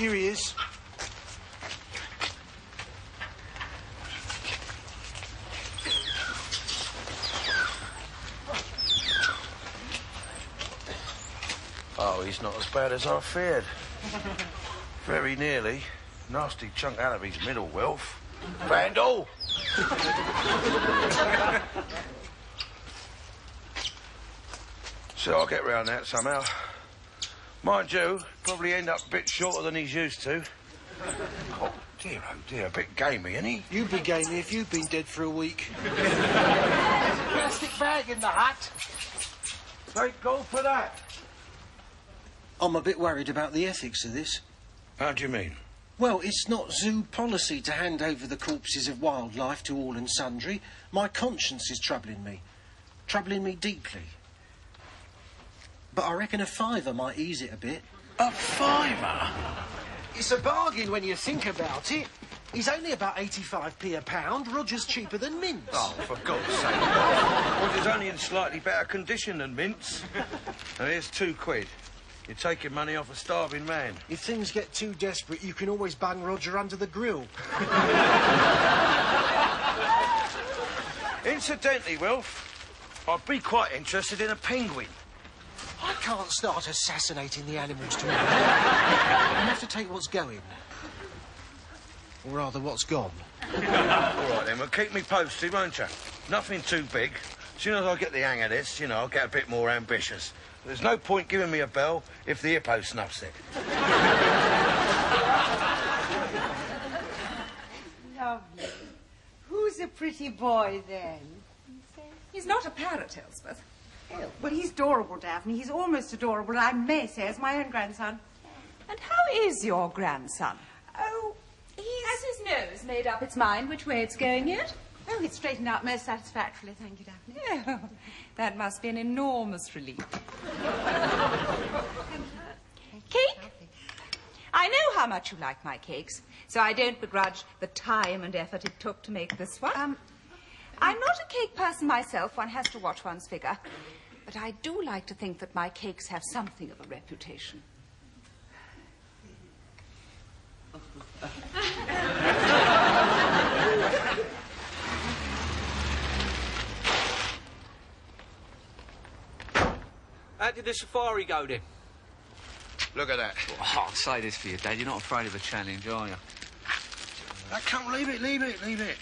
Here he is. Oh, he's not as bad as I feared. Very nearly. Nasty chunk out of his middle wealth. Vandal! So I'll get round that somehow. Mind you, probably end up a bit shorter than he's used to. Oh dear, a bit gamey, ain't he? You'd be gamey if you'd been dead for a week. Plastic bag in the hut. Thank God for that. I'm a bit worried about the ethics of this. How do you mean? Well, it's not zoo policy to hand over the corpses of wildlife to all and sundry. My conscience is troubling me deeply. But I reckon a £5 might ease it a bit. A £5? It's a bargain when you think about it. He's only about 85p a pound. Roger's cheaper than mince. Oh, for God's sake. Roger's only in slightly better condition than mince. And here's £2. You're taking money off a starving man. If things get too desperate, you can always bang Roger under the grill. Incidentally, Wilf, I'd be quite interested in a penguin. I can't start assassinating the animals tomorrow. You have to take what's going. Or rather, what's gone. All right, then, well, keep me posted, won't you? Nothing too big. As soon as I get the hang of this, you know, I'll get a bit more ambitious. There's no point giving me a bell if the hippo snuffs it. Lovely. Who's a pretty boy, then? He's not a parrot, Elspeth. Oh, well, he's adorable, Daphne. He's almost adorable, I may say, as my own grandson. And how is your grandson? Oh, Has his nose made up its mind which way it's going yet? Oh, it's straightened out most satisfactorily, thank you, Daphne. Oh, that must be an enormous relief. Cake? I know how much you like my cakes, so I don't begrudge the time and effort it took to make this one. I'm not a cake person myself, one has to watch one's figure, but I do like to think that my cakes have something of a reputation. How did the safari go then? Look at that. Oh, I'll say this for you, Dad. You're not afraid of a challenge, are you? Now, come, leave it.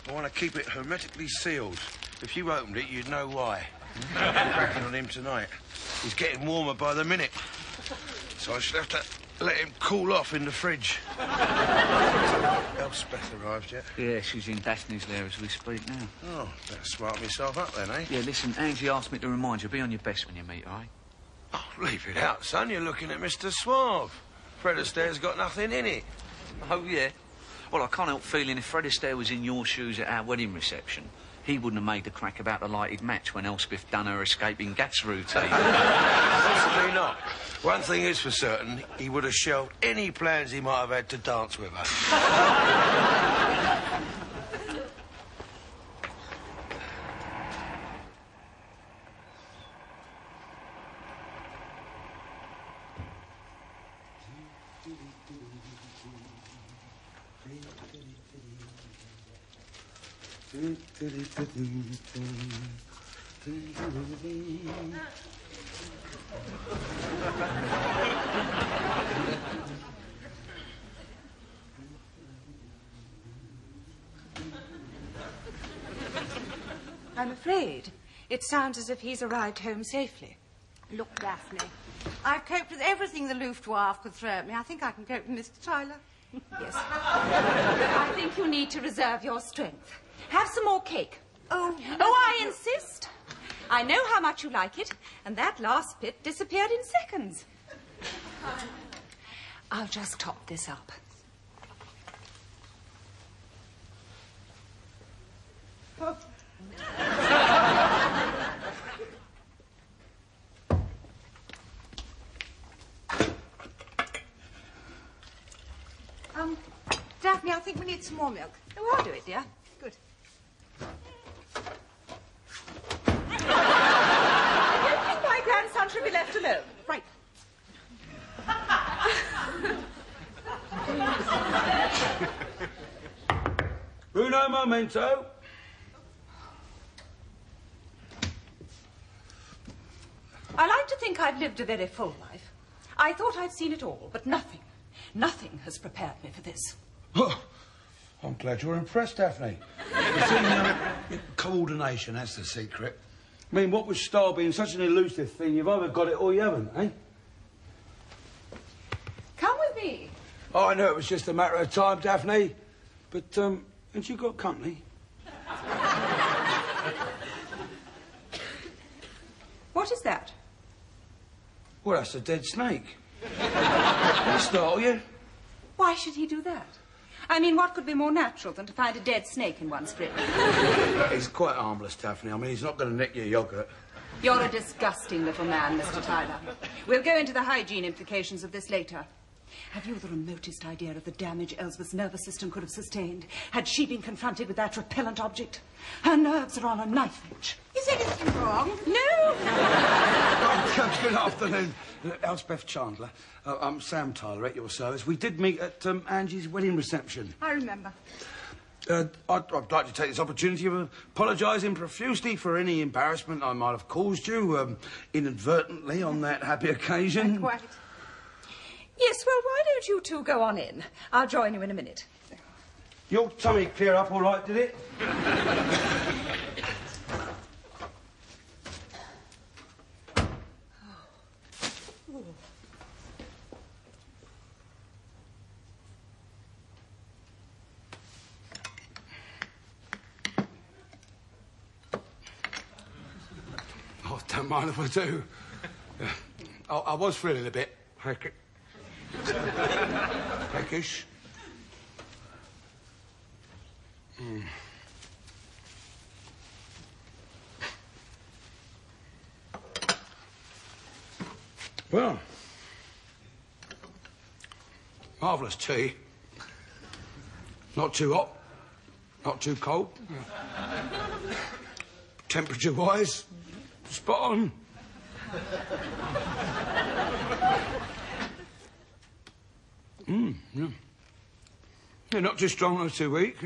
I want to keep it hermetically sealed. If you opened it, you'd know why. I'm cracking on him tonight. He's getting warmer by the minute. So I should have to let him cool off in the fridge. Elspeth arrived yet? Yeah, she's in Daphne's lair as we speak now. Oh, better smart myself up then, eh? Yeah, listen, Angie asked me to remind you, be on your best when you meet her, eh? Oh, leave it out, son. You're looking at Mr. Suave. Fred Astaire's got nothing in it. Oh, yeah? Well, I can't help feeling if Fred Astaire was in your shoes at our wedding reception, he wouldn't have made the crack about the lighted match when Elspeth done her escaping gas routine. Possibly not. One thing is for certain, he would have shelved any plans he might have had to dance with her. I'm afraid it sounds as if he's arrived home safely. Look, Daphne, I've coped with everything the Luftwaffe could throw at me. I think I can cope with Mr. Tyler. Yes. I think you need to reserve your strength. Have some more cake. Oh, I insist. I know how much you like it, and that last bit disappeared in seconds. I'll just top this up. Daphne, I think we need some more milk. Oh, I'll do it, dear. Good. I don't think my grandson should be left alone. Right. Memento. I like to think I've lived a very full life. I thought I'd seen it all, but nothing has prepared me for this. Oh, I'm glad you're impressed, Daphne. You see, coordination, that's the secret. I mean, what with style being such an elusive thing, you've either got it or you haven't, eh? Come with me. Oh, I knew it was just a matter of time, Daphne. But, haven't you got company? What is that? Well, that's a dead snake. Did it startle you? Why should he do that? I mean, what could be more natural than to find a dead snake in one's fridge? He's quite harmless, Daphne. I mean, he's not going to nick your yoghurt. You're a disgusting little man, Mr. Tyler. We'll go into the hygiene implications of this later. Have you the remotest idea of the damage Elsbeth's nervous system could have sustained had she been confronted with that repellent object? Her nerves are on a knife edge. Is anything wrong? No! Good afternoon, Elspeth Chandler. I'm Sam Tyler at your service. We did meet at Angie's wedding reception. I remember. I'd like to take this opportunity of apologising profusely for any embarrassment I might have caused you inadvertently on that happy occasion. Quite. Yes, well, why don't you two go on in? I'll join you in a minute. Your tummy clear up all right, did it? Oh, don't mind if I do. I was feeling a bit peckish. Well, marvellous tea. Not too hot, not too cold. Temperature-wise, spot on. Yeah. Yeah, not too strong, not too weak.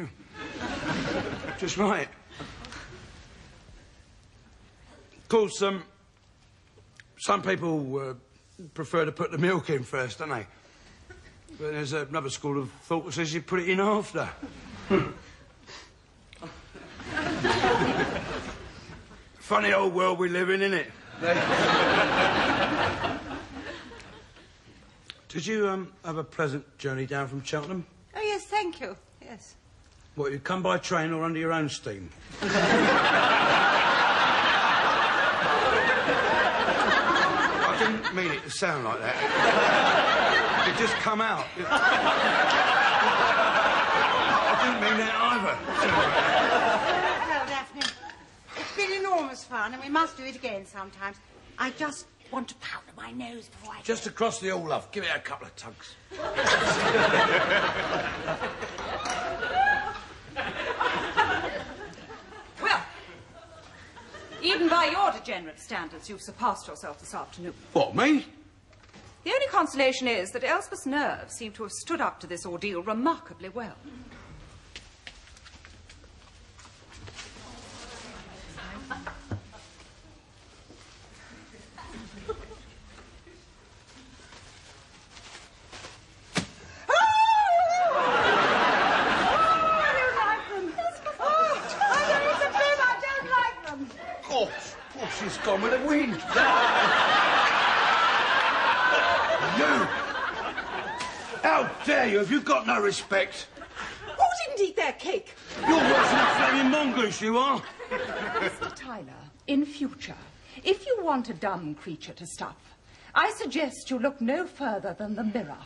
Just right. Of course, some people prefer to put the milk in first, don't they? But there's another school of thought that says you put it in after. Funny old world we live in, innit? Did you have a pleasant journey down from Cheltenham? Oh, yes, thank you. Yes. What, you come by train or under your own steam? I didn't mean it to sound like that. It just come out. I didn't mean that either. Well, Daphne, it's been enormous fun, and we must do it again sometimes. I just want to powder my nose before I... Just across the hall, love. Give it a couple of tugs. Well, even by your degenerate standards, you've surpassed yourself this afternoon. What, me? The only consolation is that Elspeth's nerves seem to have stood up to this ordeal remarkably well. She's gone with the wind. You! How dare you? Have you got no respect? Who didn't eat their cake? You're worse than a flaming mongoose, you are. Mr. Tyler, in future, if you want a dumb creature to stuff, I suggest you look no further than the mirror.